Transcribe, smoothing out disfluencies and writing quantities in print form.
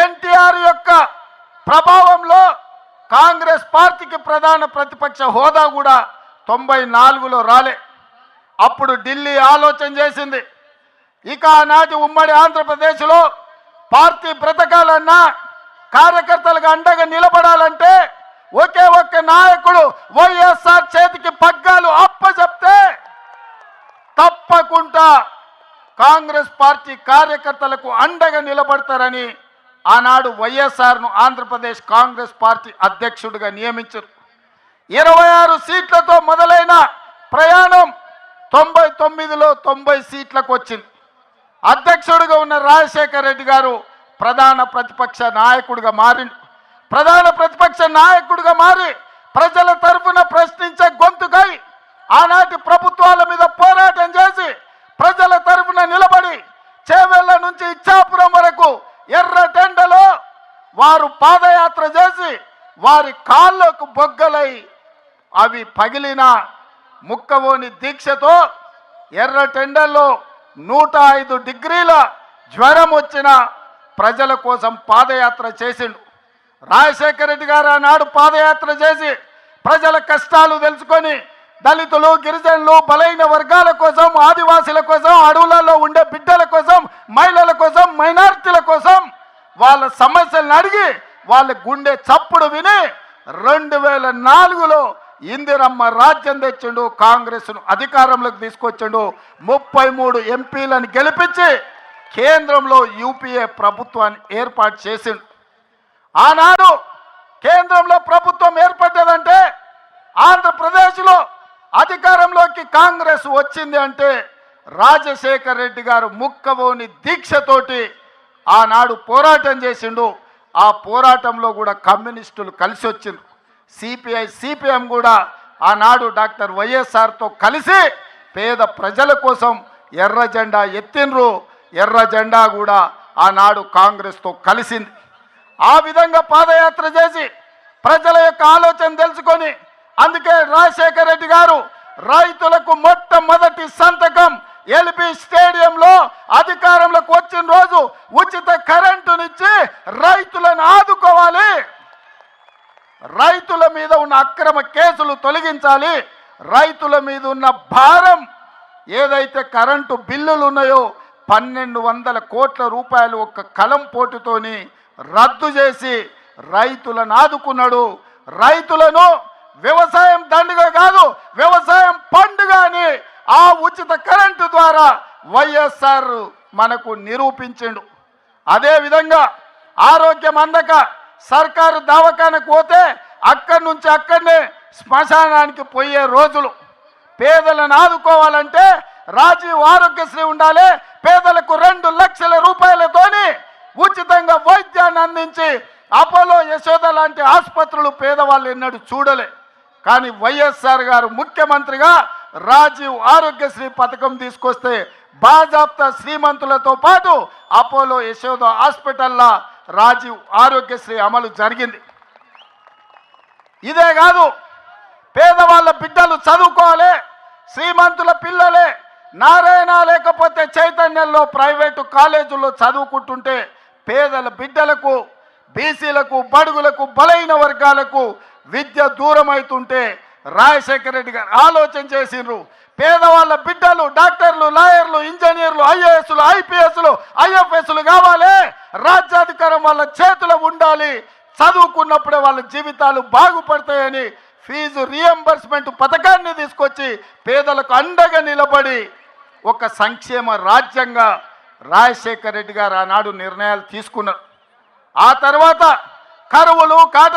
ఎన్టీఆర్ యొక్క ప్రభావంలో కాంగ్రెస్ పార్టీకి ప్రధాన ప్రతిపక్ష హోదా కూడా 94లో రాలే. అప్పుడు ఢిల్లీ ఆలోచన చేసింది, ఇక ఆనాటి ఉమ్మడి ఆంధ్రప్రదేశ్లో పార్టీ బ్రతకాలన్నా కార్యకర్తలకు అండగా నిలబడాలంటే ఒకే ఒక్క నాయకుడు వైఎస్ఆర్ చేతికి పగ్గాలు అప్పచెప్తే తప్పకుండా కాంగ్రెస్ పార్టీ కార్యకర్తలకు అండగా నిలబడతారని ఆనాడు వైఎస్ఆర్ను ఆంధ్రప్రదేశ్ కాంగ్రెస్ పార్టీ అధ్యక్షుడిగా నియమించారు. 26 సీట్లతో మొదలైన ప్రయాణం 99లో 90 సీట్లకు వచ్చింది. అధ్యక్షుడిగా ఉన్న రాజశేఖర రెడ్డి గారు ప్రధాన ప్రతిపక్ష నాయకుడిగా మారిండు. ప్రధాన ప్రతిపక్ష నాయకుడిగా మారి ప్రజల తరఫున ప్రశ్నించే గొంతుకై ఆనాటి ప్రభుత్వాల మీద పోరాటం చేసి ప్రజల తరఫున నిలబడి చేవెళ్ళ నుంచి ఇచ్చాపురం వరకు ఎర్రటెండలో వారు పాదయాత్ర చేసి వారి కాళ్ళకు బొగ్గలై అవి పగిలిన ముక్కవోని దీక్షతో ఎర్రటెండల్లో 105 డిగ్రీల జ్వరం వచ్చిన ప్రజల కోసం పాదయాత్ర చేసిండు. రాజశేఖర రెడ్డి గారు ఆనాడు పాదయాత్ర చేసి ప్రజల కష్టాలు తెలుసుకొని దళితులు, గిరిజనులు, బలైన వర్గాల కోసం, ఆదివాసీల కోసం, అడవులలో ఉండే బిడ్డల కోసం, మహిళల కోసం, మైనారిటీల కోసం వాళ్ళ సమస్యలను అడిగి వాళ్ళ గుండె చప్పుడు విని 2004లో ఇందిరమ్మ రాజ్యం తెచ్చిండు. కాంగ్రెస్ను అధికారంలోకి తీసుకొచ్చిండు. 33 ఎంపీలను గెలిపించి కేంద్రంలో యూపీఏ ప్రభుత్వాన్ని ఏర్పాటు చేసిండు. ఆనాడు కేంద్రంలో ప్రభుత్వం ఏర్పడ్డదంటే ఆంధ్రప్రదేశ్లో అధికారంలోకి కాంగ్రెస్ వచ్చింది అంటే రాజశేఖర రెడ్డి గారు ముక్కవోని దీక్షతోటి ఆనాడు పోరాటం చేసిండు. ఆ పోరాటంలో కూడా కమ్యూనిస్టులు కలిసి వచ్చిండ్రు. సిపిఐ, సిపిఎం కూడా ఆనాడు డాక్టర్ వైఎస్ఆర్తో కలిసి పేద ప్రజల కోసం ఎర్ర జెండా ఎత్తిండ్రు. ఎర్ర జెండా కూడా ఆనాడు కాంగ్రెస్తో కలిసింది. ఆ విధంగా పాదయాత్ర చేసి ప్రజల యొక్క ఆలోచన తెలుసుకొని అందుకే రాజశేఖర రెడ్డి గారు రైతులకు మొట్టమొదటి సంతకం ఎల్బీ స్టేడియంలో అధికారంలోకి వచ్చిన రోజు ఉచిత కరెంటునిచ్చి రైతులను ఆదుకోవాలి, రైతుల మీద ఉన్న అక్రమ కేసులు తొలగించాలి, రైతుల మీద ఉన్న భారం ఏదైతే కరెంటు బిల్లులు ఉన్నాయో 1200 కోట్ల రూపాయలు ఒక్క కలం పోటుతోని రద్దు చేసి రైతులను ఆదుకున్నాడు. రైతులను వ్యవసాయం దండుగ కాదు వ్యవసాయం పండుగ అని ఆ ఉచిత కరెంటు ద్వారా వైఎస్ఆర్ మనకు నిరూపించిండు. అదేవిధంగా ఆరోగ్యం అందక సర్కారు దవాఖానకు పోతే అక్కడి నుంచి అక్కడనే శ్మశానానికి పోయే రోజులు. పేదలను ఆదుకోవాలంటే రాజీవ్ ఆరోగ్యశ్రీ ఉండాలి. పేదలకు 2 లక్షల రూపాయలతోని ఉచితంగా వైద్యాన్ని అందించి అపోలో, యశోద లాంటి ఆసుపత్రులు పేదవాళ్ళు ఎన్నడూ చూడలే. కానీ వైఎస్ఆర్ గారు ముఖ్యమంత్రిగా రాజీవ్ ఆరోగ్యశ్రీ పథకం తీసుకొస్తే బాజాప్తా శ్రీమంతులతో పాటు అపోలో, యశోద హాస్పిటల్లో రాజీవ్ ఆరోగ్యశ్రీ అమలు జరిగింది. ఇదే కాదు, పేదవాళ్ళ బిడ్డలు చదువుకోవాలి, శ్రీమంతుల పిల్లలే నారాయణ లేకపోతే చైతన్యంలో ప్రైవేటు కాలేజీల్లో చదువుకుంటుంటే పేదల బిడ్డలకు, బీసీలకు, బడుగులకు, బలైన వర్గాలకు విద్య దూరం అవుతుంటే రాజశేఖర రెడ్డి గారు ఆలోచన చేసిండ్రు. పేదవాళ్ళ బిడ్డలు డాక్టర్లు, లాయర్లు, ఇంజనీర్లు, ఐఏఎస్లు, ఐపీఎస్లు, ఐఎఫ్ఎస్లు కావాలి, రాజ్యాధికారం వాళ్ళ చేతిలో ఉండాలి, చదువుకున్నప్పుడే వాళ్ళ జీవితాలు బాగుపడతాయని ఫీజు రియంబర్స్మెంట్ పథకాన్ని తీసుకొచ్చి పేదలకు అండగా నిలబడి ఒక సంక్షేమ రాజ్యంగా రాజశేఖర రెడ్డి గారు ఆనాడు నిర్ణయాలు తీసుకున్నారు. ఆ తర్వాత కరువులు, కాట